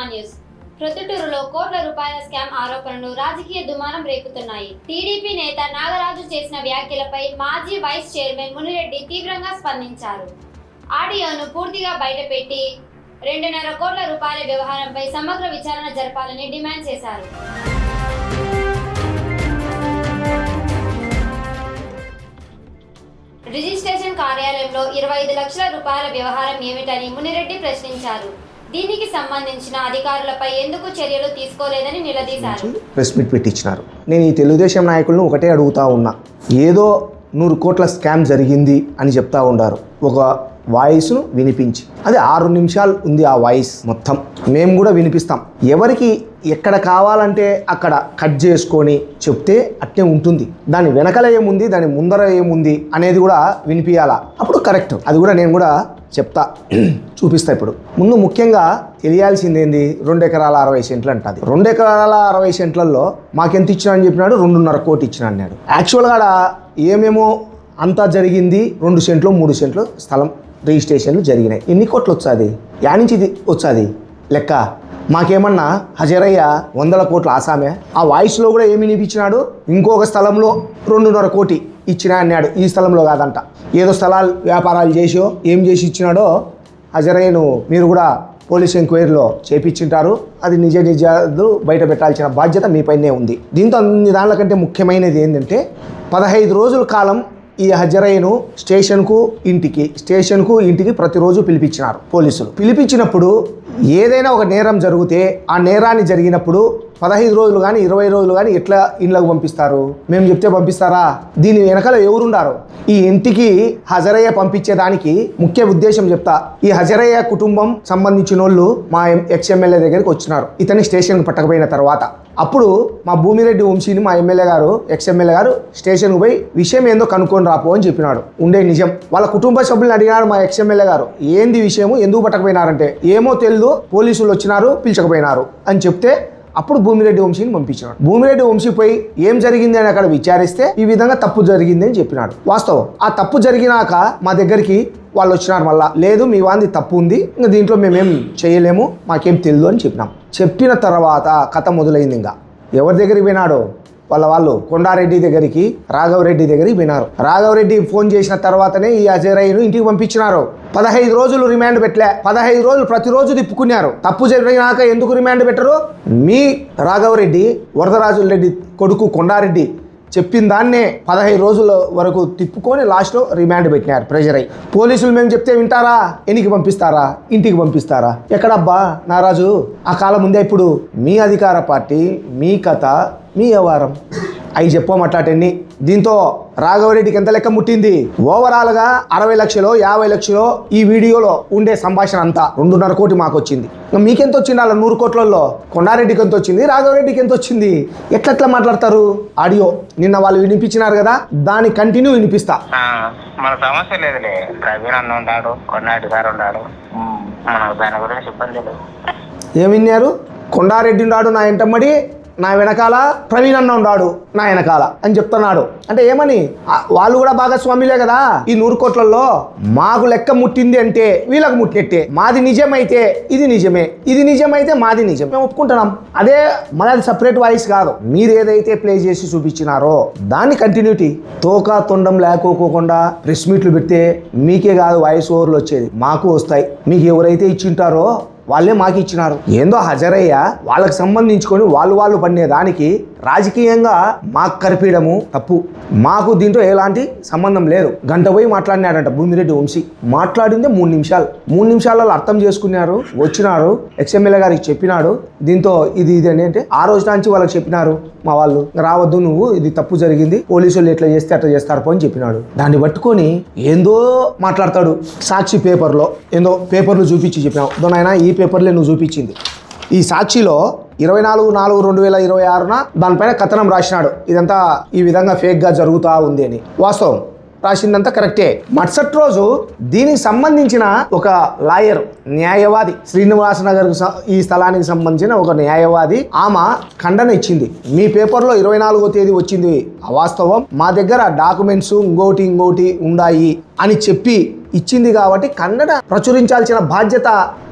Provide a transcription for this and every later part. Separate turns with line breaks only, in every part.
సుమా news. ప్రొద్దుటూరులో కోట్ల రూపాయల స్కామ్ ఆరోపణలు రాజకీయ దుమారం రేపుతున్నాయి. టీడీపీ నేత నాగరాజు చేసిన వ్యాఖ్యలపై మాజీ వైస్ చైర్మన్ మునిరెడ్డి తీవ్రంగా స్పందించారు. ఆడియోను పూర్తిగా బయటపెట్టి 2.5 కోట్ల రూపాయల వ్యవహారంపై సమగ్ర విచారణ జరపాలని డిమాండ్ చేశారు. రిజిస్ట్రేషన్ కార్యాలయంలో 25 లక్షల రూపాయల వ్యవహారం ఏమిటని మునిరెడ్డి ప్రశ్నించారు. దీనికి సంబంధించిన అధికారులపై ఎందుకు చర్యలు తీసుకోలేదని నిలదీశారు.
ప్రెస్ మీట్ పెట్టించినారు. నేను ఈ తెలుగుదేశం నాయకులను ఒకటే అడుగుతా ఉన్నా, ఏదో 100 కోట్ల స్కామ్ జరిగింది అని చెప్తా ఉండారు. ఒక వాయిస్ను వినిపించి, అది 6 నిమిషాలు ఉంది ఆ వాయిస్ మొత్తం. మేము కూడా వినిపిస్తాం. ఎవరికి ఎక్కడ కావాలంటే అక్కడ కట్ చేసుకొని చెప్తే అట్నే ఉంటుంది. దాని వెనకల ఏముంది, దాని ముందర ఏముంది అనేది కూడా వినిపించాలా, అప్పుడు కరెక్ట్. అది కూడా నేను కూడా చెప్తా, చూపిస్తా. ఇప్పుడు ముందు ముఖ్యంగా తెలియాల్సింది ఏంది, 2 ఎకరాల 60 సెంట్లు అంటుంది. 2 ఎకరాల 60 సెంట్లలో మాకెంత ఇచ్చినా అని చెప్పినాడు, 2.5 కోటి ఇచ్చిన అన్నాడు. యాక్చువల్గా ఏమేమో అంతా జరిగింది, 2 సెంట్లు 3 సెంట్లు స్థలం రిజిస్ట్రేషన్లు జరిగినాయి. ఎన్ని కోట్లు వచ్చాది, యానించి వచ్చాది లెక్క. మాకేమన్నా హజరయ్య 100 కోట్ల ఆసామే. ఆ వాయిస్లో కూడా ఏమి వినిపించినాడు, ఇంకొక స్థలంలో 2.5 కోటి ఇచ్చినా అన్నాడు. ఈ స్థలంలో కాదంట, ఏదో స్థలాలు వ్యాపారాలు చేసో ఏం చేసి ఇచ్చినాడో హజరయ్యను మీరు కూడా పోలీస్ ఎంక్వైరీలో చేపించింటారు. అది నిజాలు బయట పెట్టాల్సిన బాధ్యత మీపైనే ఉంది. దీంతో అన్ని దానిల కంటే ముఖ్యమైనది ఏంటంటే 15 రోజుల కాలం ఈ హజరయ్యను స్టేషన్కు ఇంటికి ప్రతిరోజు పిలిపించినారు పోలీసులు. పిలిపించినప్పుడు ఏదైనా ఒక నేరం జరిగితే ఆ నేరాన్ని జరిగినప్పుడు 15 రోజులు కానీ 20 రోజులు కానీ ఎట్లా ఇండ్లకు పంపిస్తారు? మేము చెప్తే పంపిస్తారా? దీని వెనకాల ఎవరుండారు? ఈ ఇంటికి హజరయ్య పంపించేదానికి ముఖ్య ఉద్దేశం చెప్తా. ఈ హజరయ్య కుటుంబం సంబంధించిన వాళ్ళు మా ఎక్స్ఎమ్మెల్యే దగ్గరికి వచ్చినారు. ఇతని స్టేషన్కి పట్టకపోయిన తర్వాత అప్పుడు మా భూమిరెడ్డి వంశీని మా ఎమ్మెల్యే గారు ఎక్స్ఎమ్మెల్యే గారు స్టేషన్కి పోయి విషయం ఏందో కనుక్కొని రాపో అని చెప్పినాడు. ఉండే నిజం. వాళ్ళ కుటుంబ సభ్యులను అడిగినాడు మా ఎక్స్ఎమ్మెల్యే గారు, ఏంది విషయము, ఎందుకు పట్టకపోయినారంటే ఏమో తెలియదు, పోలీసులు వచ్చినారు పిలిచకపోయినారు అని చెప్తే అప్పుడు భూమిరెడ్డి వంశీని పంపించినాడు. భూమిరెడ్డి వంశీ పోయి ఏం జరిగింది అని అక్కడ విచారిస్తే ఈ విధంగా తప్పు జరిగింది అని చెప్పినాడు. వాస్తవం. ఆ తప్పు జరిగినాక మా దగ్గరికి వాళ్ళు వచ్చినారు. మళ్ళా లేదు మీ వాంది తప్పు ఉంది, ఇంకా దీంట్లో మేమేం చేయలేము, మాకేం తెలియదు అని చెప్పినాం. చెప్పిన తర్వాత కథ మొదలైంది. ఇంకా ఎవరి దగ్గరికి పోయినాడు, వాళ్ళు కొండారెడ్డి దగ్గరికి, రాఘవరెడ్డి దగ్గరికి పోయినారు. రాఘవరెడ్డి ఫోన్ చేసిన తర్వాతనే ఈ అజయరాయ్ను ఇంటికి పంపించినారు. 15 రోజులు రిమాండ్ పెట్టలే. 15 రోజులు ప్రతిరోజు తిప్పుకున్నారు. తప్పు జరిగినాక ఎందుకు రిమాండ్ పెట్టరు? మీ రాఘవరెడ్డి వరదరాజుల రెడ్డి కొడుకు కొండారెడ్డి చెప్పిన దాన్నే 15 రోజుల వరకు తిప్పుకొని లాస్ట్లో రిమాండ్ పెట్టినారు ప్రెజర్ అయ్యి. పోలీసులు మేము చెప్తే వింటారా? ఎన్నికి పంపిస్తారా? ఇంటికి పంపిస్తారా? ఎక్కడబ్బా నారాజు? ఆ కాలం ముందే. ఇప్పుడు మీ అధికార పార్టీ, మీ కథ, మీ వ్యవహారం అవి చెప్పమాటాటన్ని. దీంతో రాఘవరెడ్డికి ఎంత లెక్క ముట్టింది? ఓవరాల్గా 60 లక్షలు 50 లక్షలు ఈ వీడియోలో ఉండే సంభాషణ అంతా 2.5 కోటి మాకు వచ్చింది. మీకెంత వచ్చింది? అలా 100 కోట్లలో కొండారెడ్డికి ఎంత వచ్చింది, రాఘవరెడ్డికి ఎంత వచ్చింది? ఎట్లా మాట్లాడతారు? ఆడియో నిన్న వాళ్ళు వినిపించినారు కదా, దాని కంటిన్యూ వినిపిస్తా.
మన సమస్య లేదులే. ప్రవీణ్ అన్న ఉన్నాడు, కొండారెడ్డి గారు ఉన్నాడు, మనకు దాని గురించి ఇబ్బంది లేదు.
ఏమి విన్నారు? కొండారెడ్డి ఉన్నాడు నా ఎంటమ్మడి, నా వెనకాల ప్రవీణ్ అన్న ఉన్నాడు నా వెనకాల అని చెప్తున్నాడు. అంటే ఏమని? వాళ్ళు కూడా భాగస్వామిలే కదా ఈ 100 కోట్లలో. మాకు లెక్క ముట్టింది అంటే వీళ్ళకు ముట్టినట్టే. మాది నిజమైతే ఇది నిజమే, ఇది నిజమైతే మాది నిజం, మేము ఒప్పుకుంటున్నాం. అదే మనది సపరేట్ వాయిస్ కాదు. మీరు ఏదైతే ప్లే చేసి చూపించినారో దాన్ని కంటిన్యూటీ. తోక తొండం లేకోకుండా ప్రెస్ మీట్లు పెడితే మీకే కాదు వాయిస్ ఓవర్లు వచ్చేది, మాకు వస్తాయి. మీకు ఎవరైతే ఇచ్చింటారో వాళ్ళే మాకు ఇచ్చినారు. ఏందో హజరయ్య వాళ్ళకి సంబంధించుకొని వాళ్ళు పడినే దానికి రాజకీయంగా మాకు కరిపీయడము తప్పు. మాకు దీంతో ఎలాంటి సంబంధం లేదు. గంట పోయి మాట్లాడినాడంట భూమిరెడ్డి వంశీ. మాట్లాడిందే 3 నిమిషాలు. 3 నిమిషాలలో అర్థం చేసుకున్నారు, వచ్చినారు, ఎక్స్ఎమ్మెల్యే గారికి చెప్పినాడు. దీంతో ఇది అంటే ఆ రోజు నుంచి వాళ్ళకి చెప్పినారు మా వాళ్ళు, రావద్దు నువ్వు, ఇది తప్పు జరిగింది, పోలీసులు ఎట్లా చేస్తే అట్లా చేస్తారు అని చెప్పినాడు. దాన్ని పట్టుకొని ఏందో మాట్లాడతాడు. సాక్షి పేపర్లో ఏందో పేపర్లు చూపించి చెప్పినావు దొనైనా, ఈ పేపర్లే నువ్వు చూపించింది. ఈ సాక్షిలో 24/4/2026 దానిపైన కథనం రాసినాడు. ఇదంతా ఈ విధంగా ఫేక్గా జరుగుతూ ఉంది అని. వాస్తవం, రాసిందంతా కరెక్టే. మరుసటి రోజు దీనికి సంబంధించిన ఒక లాయర్, న్యాయవాది, శ్రీనివాస నగర్ ఈ స్థలానికి సంబంధించిన ఒక న్యాయవాది, ఆమె ఖండన ఇచ్చింది. మీ పేపర్లో 24వ తేదీ వచ్చింది అవాస్తవం, మా దగ్గర డాక్యుమెంట్స్ ఇంకోటి ఉన్నాయి అని చెప్పి ఇచ్చింది కాబట్టి కన్నడ ప్రచురించాల్సిన బాధ్యత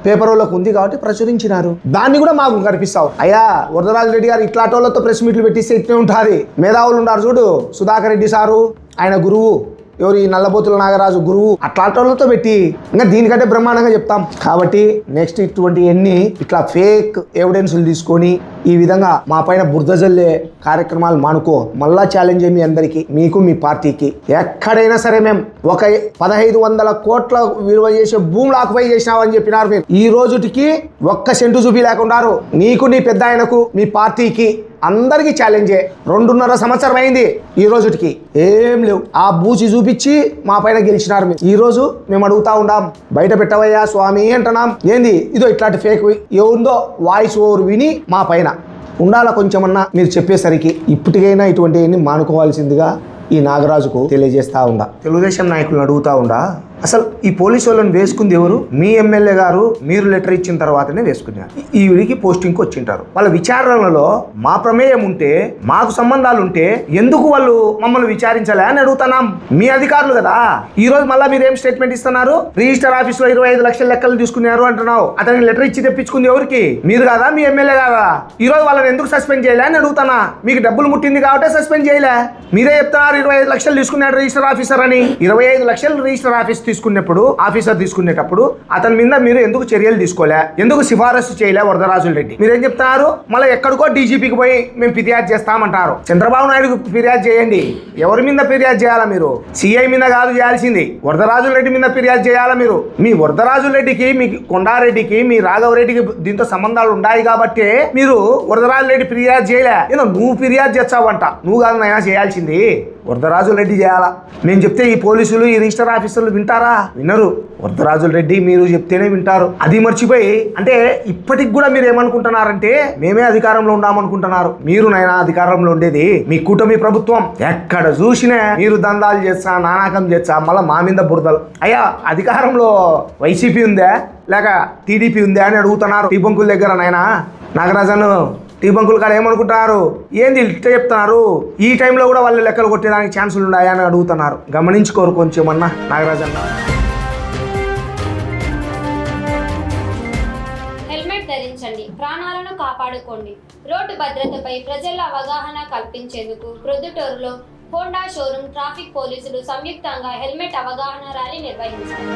పేపర్ వాళ్ళకు ఉంది కాబట్టి ప్రచురించినారు. దాన్ని కూడా మాకు కనిపిస్తావు. అయ్యా వరదరాజు రెడ్డి గారు ఇట్లాంటి వాళ్ళతో ప్రెస్ మీట్లు పెట్టిస్తే ఇట్లే ఉంటుంది. మేధావులు ఉన్నారు చూడు, సుధాకర్ రెడ్డి సారు, ఆయన గురువు, ఎవరు ఈ నల్లబోతుల నాగరాజు గురువు, అట్లాంటి వాళ్ళతో పెట్టి ఇంకా దీనికంటే బ్రహ్మాండంగా చెప్తాం. కాబట్టి నెక్స్ట్ ఇటువంటి ఎన్ని ఇట్లా ఫేక్ ఎవిడెన్స్లు తీసుకొని ఈ విధంగా మా పైన బురద జల్లే కార్యక్రమాలు మానుకో. మళ్ళా ఛాలెంజ్ మీ అందరికీ, మీకు మీ పార్టీకి. ఎక్కడైనా సరే మేము ఒక 1500 కోట్ల విలువ చేసే భూములు ఆక్యుపై చేసినామని చెప్పినారు. మీరు ఈ రోజుటికి ఒక్క సెంటు చూపి లేకున్నారు. నీకు, నీ పెద్ద ఆయనకు, మీ పార్టీకి అందరికీ ఛాలెంజే. 2.5 సంవత్సరం అయింది ఈ రోజుకి, ఏం లేవు. ఆ బూచి చూపించి మా పైన గెలిచినారు. మీరు ఈ రోజు మేము అడుగుతా ఉండాం, బయట పెట్టవయ్యా స్వామి అంటున్నాం. ఏంది ఇదో ఇట్లాంటి ఫేక్ ఏముందో వాయిస్ ఓవర్ విని మా పైన ఉండాలా కొంచెమన్నా మీరు చెప్పేసరికి. ఇప్పటికైనా ఇటువంటివన్నీ మానుకోవాల్సిందిగా ఈ నాగరాజుకు తెలియజేస్తా ఉండా. తెలుగుదేశం నాయకులను అడుగుతా ఉండా, అసలు ఈ పోలీసు వాళ్ళని వేసుకుంది ఎవరు? మీ ఎమ్మెల్యే గారు మీరు లెటర్ ఇచ్చిన తర్వాతనే వేసుకున్నారు. ఈ వీడికి పోస్టింగ్కి వచ్చింటారు. వాళ్ళ విచారణలో మా ప్రమేయం ఉంటే, మాకు సంబంధాలు ఉంటే ఎందుకు వాళ్ళు మమ్మల్ని విచారించాలి అని అడుగుతున్నాం. మీ అధికారులు కదా. ఈ రోజు మళ్ళీ మీరు ఏం స్టేట్మెంట్ ఇస్తున్నారు? రిజిస్టర్ ఆఫీస్ లో 25 లక్షల లెక్కలు తీసుకున్నారు అంటున్నావు. అతనికి లెటర్ ఇచ్చి తెప్పించుకుంది ఎవరికి? మీరు కాదా, మీ ఎమ్మెల్యే కాదా? ఈ రోజు వాళ్ళని ఎందుకు సస్పెండ్ చేయలే అని అడుగుతానా. మీకు డబ్బులు ముట్టింది కాబట్టి సస్పెండ్ చేయలే. మీరే చెప్తున్నారు 25 లక్షలు తీసుకున్నాడు రిజిస్టర్ ఆఫీసర్ అని. 25 లక్షలు రిజిస్టర్ ఆఫీసర్ తీసుకునేటప్పుడు అతని మీద మీరు ఎందుకు చర్యలు తీసుకోలే? ఎందుకు సిఫారసు చేయలే వరదరాజుల రెడ్డి? మీరేం చెప్తున్నారు? మళ్ళీ ఎక్కడికో డీజీపీకి పోయి మేము ఫిర్యాదు చేస్తామంటారు. చంద్రబాబు నాయుడుకు ఫిర్యాదు చేయండి. ఎవరి మీద ఫిర్యాదు చేయాలా? మీరు సిఐ మీద కాదు చేయాల్సింది, వరదరాజుల రెడ్డి మీద ఫిర్యాదు చేయాలా మీరు. మీ వరదరాజుల రెడ్డికి, మీ కొండారెడ్డికి, మీ రాఘవరెడ్డికి దీంతో సంబంధాలు ఉన్నాయి కాబట్టి మీరు వరదరాజుల రెడ్డి ఫిర్యాదు చేయలే. ఏదో నువ్వు ఫిర్యాదు చేస్తావంట. నువ్వు కాదు నైనా చేయాల్సింది, వరదరాజుల రెడ్డి చేయాలా. నేను చెప్తే ఈ పోలీసులు, ఈ రిజిస్టర్ ఆఫీసర్లు వింటారా? వినరు. వరదరాజుల రెడ్డి మీరు చెప్తేనే వింటారు. అది మర్చిపోయి అంటే ఇప్పటికి కూడా మీరు ఏమనుకుంటున్నారంటే మేమే అధికారంలో ఉండామనుకుంటున్నారు. మీరు నైనా అధికారంలో ఉండేది మీ కూటమి ప్రభుత్వం. ఎక్కడ చూసినా మీరు దందాలు చేస్తా, నానాకం చేస్తా, మళ్ళీ మా మీద బురదలు. అయ్యా అధికారంలో వైసీపీ ఉందా లేక టీడీపీ ఉందా అని అడుగుతున్నారు. టీ బంకుల దగ్గర నైనా నాగరాజన్ టీ బంకులు కాడ ఏమనుకుంటున్నారు? ఏంది ఇట్ట చెప్తున్నారు? ఈ టైంలో కూడా వాళ్ళు లెక్కలు కొట్టేదానికి ఛాన్సులు ఉన్నాయా అని అడుగుతున్నారు. గమనించుకోరు కొంచెమన్నా నాగరాజన్న.
హెల్మెట్ ధరించండి, ప్రాణాలను కాపాడుకోండి. రోడ్డు భద్రతపై ప్రజల అవగాహన కల్పించేందుకు ప్రొద్దుటూరులో హోండా షోరూమ్ ట్రాఫిక్ పోలీసులు సంయుక్తంగా హెల్మెట్ అవగాహన ర్యాలీ నిర్వహించారు.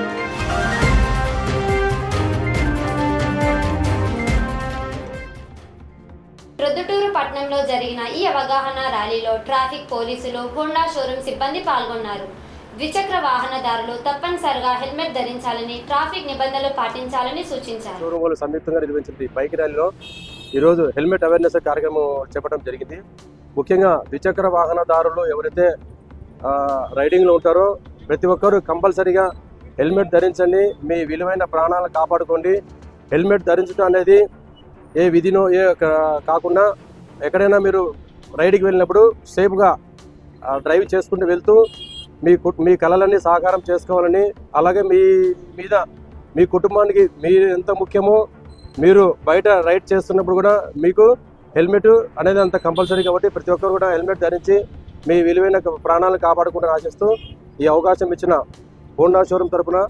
ప్రొద్దుటూరు పట్టణంలో జరిగిన ఈ అవగాహన ర్యాలీలో ట్రాఫిక్ పోలీసులు, హోండా షోరూమ్ సిబ్బంది పాల్గొన్నారు. ద్విచక్ర వాహనదారులు తప్పనిసరిగా హెల్మెట్ ధరించాలని, ట్రాఫిక్ నిబంధనలు పాటించాలని సూచించారు.
షోరూమ్ వాళ్ళు సంయుక్తంగా నిర్వహించిన బైక్ ర్యాలీలో ఈరోజు హెల్మెట్ అవేర్నెస్ కార్యక్రమం చేపట్టడం జరిగింది. ముఖ్యంగా ద్విచక్ర వాహనదారులు ఎవరైతే రైడింగ్లో ఉంటారో ప్రతి ఒక్కరూ కంపల్సరీగా హెల్మెట్ ధరించండి. మీ విలువైన ప్రాణాలను కాపాడుకోండి. హెల్మెట్ ధరించడం అనేది ఏ విధినో కాకుండా ఎక్కడైనా మీరు రైడ్కి వెళ్ళినప్పుడు సేఫ్గా డ్రైవ్ చేసుకుంటూ వెళ్తూ మీ కళలన్నీ సాకారం చేసుకోవాలని, అలాగే మీ కుటుంబానికి మీరు ఎంత ముఖ్యమో మీరు బయట రైడ్ చేస్తున్నప్పుడు కూడా మీకు హెల్మెట్ అనేది అంత కంపల్సరీ కాబట్టి ప్రతి ఒక్కరు కూడా హెల్మెట్ ధరించి మీ విలువైన ప్రాణాలను కాపాడుకుంటూ ఆశిస్తూ ఈ అవకాశం ఇచ్చిన హోండా షోరూమ్ తరఫున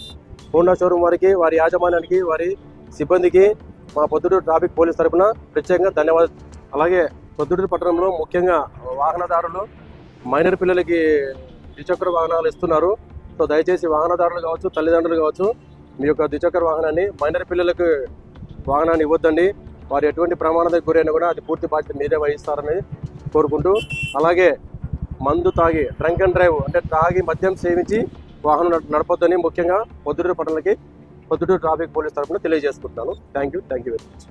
హోండా షోరూమ్ వారికి, వారి యాజమాన్యానికి, వారి సిబ్బందికి మా పొద్దుటూరు ట్రాఫిక్ పోలీస్ తరఫున ప్రత్యేకంగా ధన్యవాదాలు. అలాగే పొద్దుటూరు పట్టణంలో ముఖ్యంగా వాహనదారులు మైనర్ పిల్లలకి ద్విచక్ర వాహనాలు ఇస్తున్నారు. సో దయచేసి వాహనదారులు కావచ్చు, తల్లిదండ్రులు కావచ్చు, మీ యొక్క ద్విచక్ర వాహనాన్ని మైనర్ పిల్లలకు వాహనాన్ని ఇవ్వద్దండి. వారు ఎటువంటి ప్రమాదానికి గురైనా కూడా అది పూర్తి బాధ్యత మీరే వహిస్తారని కోరుకుంటూ, అలాగే మందు తాగి డ్రంక్ అండ్ డ్రైవ్ అంటే తాగి మద్యం సేవించి వాహనం నడపొద్దని ముఖ్యంగా పొద్దుటూరు పట్టణాలకి పొద్దుటూరు ట్రాఫిక్ పోలీస్ తరఫున తెలియజేసుకుంటున్నాను. Thank you very much.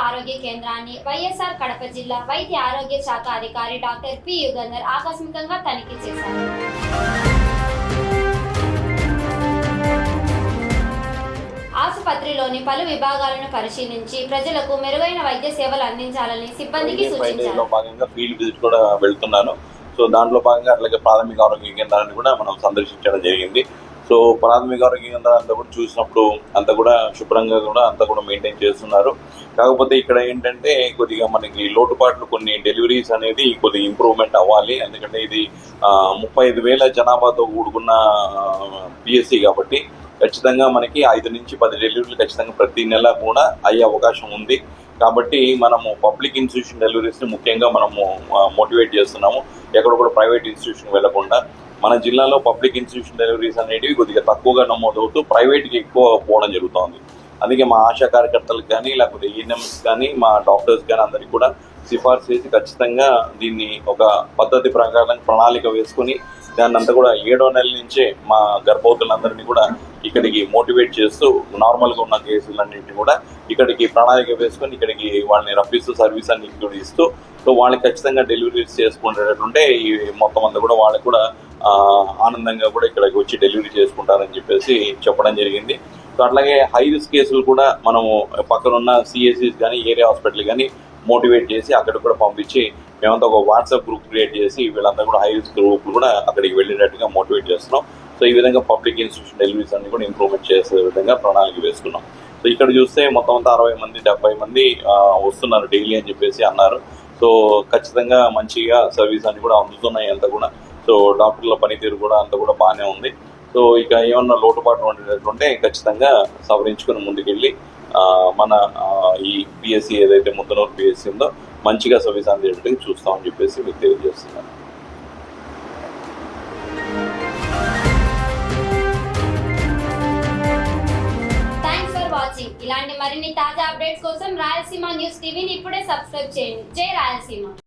ఆరోగ్య కేంద్రాన్ని వైఎస్ఆర్ కడప జిల్లా వైద్య ఆరోగ్య శాఖ అధికారి డాక్టర్ పి యుగంధర్ ఆకస్మికంగా తనిఖీ చేశారు. ఆసుపత్రిలోని జిల్లాలోని పలు విభాగాలను పరిశీలించి ప్రజలకు మెరుగైన వైద్య సేవలు అందించాలని సిబ్బందికి సూచించారు.
భాగంగా ఫీల్డ్ విజిట్ కూడా వెళ్తున్నాను. సో దాంట్లో భాగంగా అట్లాగే ప్రాథమిక ఆరోగ్య కేంద్రాన్ని కూడా మనం సందర్శించడం జరిగింది. సో ప్రాథమిక ఆరోగ్య కేంద్రాలు అంతా కూడా చూసినప్పుడు అంతా కూడా శుభ్రంగా కూడా అంతా కూడా మెయింటైన్ చేస్తున్నారు. కాకపోతే ఇక్కడ ఏంటంటే కొద్దిగా మనకి లోటుపాట్లు కొన్ని డెలివరీస్ అనేది కొద్దిగా ఇంప్రూవ్మెంట్ అవ్వాలి. ఎందుకంటే ఇది 35,000 జనాభాతో కూడుకున్న పిఎస్సి కాబట్టి ఖచ్చితంగా మనకి 5 నుంచి 10 డెలివరీలు ఖచ్చితంగా ప్రతి నెల కూడా అయ్యే అవకాశం ఉంది. కాబట్టి మనము పబ్లిక్ ఇన్స్టిట్యూషన్ డెలివరీస్ని ముఖ్యంగా మనము మోటివేట్ చేస్తున్నాము. ఎక్కడ కూడా ప్రైవేట్ ఇన్స్టిట్యూషన్ వెళ్లకుండా మన జిల్లాలో పబ్లిక్ ఇన్స్టిట్యూషన్ డెలివరీస్ అనేటివి కొద్దిగా తక్కువగా నమోదవుతూ ప్రైవేట్కి ఎక్కువ పోవడం జరుగుతుంది. అందుకే మా ఆశా కార్యకర్తలకు కానీ లేకపోతే ఈఎన్ఎంస్ కానీ మా డాక్టర్స్ కానీ అందరికీ కూడా సిఫార్సు చేసి ఖచ్చితంగా దీన్ని ఒక పద్ధతి ప్రకారం ప్రణాళిక వేసుకొని దాన్ని అంతా కూడా 7వ నెల నుంచే మా గర్భవతులందరినీ కూడా ఇక్కడికి మోటివేట్ చేస్తూ నార్మల్గా ఉన్న కేసులన్నింటినీ కూడా ఇక్కడికి ప్రణాళిక వేసుకొని ఇక్కడికి వాళ్ళని రప్పిస్తూ సర్వీస్ అన్ని ఇంక్లూడ్ ఇస్తూ సో వాళ్ళకి ఖచ్చితంగా డెలివరీస్ చేసుకునేటట్టుంటే ఈ మొత్తం అంతా కూడా వాళ్ళకి కూడా ఆనందంగా కూడా ఇక్కడికి వచ్చి డెలివరీ చేసుకుంటారని చెప్పేసి చెప్పడం జరిగింది. సో అట్లాగే హై రిస్క్ కేసులు కూడా మనము పక్కనున్న సిఎస్సిస్ కానీ ఏరియా హాస్పిటల్ కానీ మోటివేట్ చేసి అక్కడికి కూడా పంపించి మేమంతా ఒక వాట్సాప్ గ్రూప్ క్రియేట్ చేసి వీళ్ళంతా కూడా హై రిస్క్ గ్రూప్లు కూడా అక్కడికి వెళ్ళేటట్టుగా మోటివేట్ చేస్తున్నాం. సో ఈ విధంగా పబ్లిక్ ఇన్స్టిట్యూషన్ డెలివరీస్ అన్ని కూడా ఇంప్రూవ్మెంట్ చేసే విధంగా ప్రణాళిక వేసుకున్నాం. సో ఇక్కడ చూస్తే మొత్తం అంతా 60 మంది 70 మంది వస్తున్నారు డైలీ అని చెప్పేసి అన్నారు. సో ఖచ్చితంగా మంచిగా సర్వీస్ అన్ని కూడా అందుతున్నాయి అంతా కూడా. సో డాక్టర్ల పనితీరు కూడా అంతా కూడా బాగానే ఉంది. సో ఇక ఏమన్నా లోటుపాట్లు ఉండేటట్టుంటే ఖచ్చితంగా సవరించుకొని ముందుకెళ్ళి మన ఈ పిఎస్సి ఏదైతే ముద్దనూరు పిఎస్సి ఉందో మంచిగా సర్వీస్ అందేటట్టుగా చూస్తామని చెప్పేసి మీకు తెలియజేస్తున్నాను.
Thanks for watching. ఇలాంటి మరిన్ని తాజా అప్డేట్స్ కోసం రాయలసీమ న్యూస్ టీవీని ఇప్పుడే సబ్స్క్రైబ్ చేయండి. జై రాయలసీమ.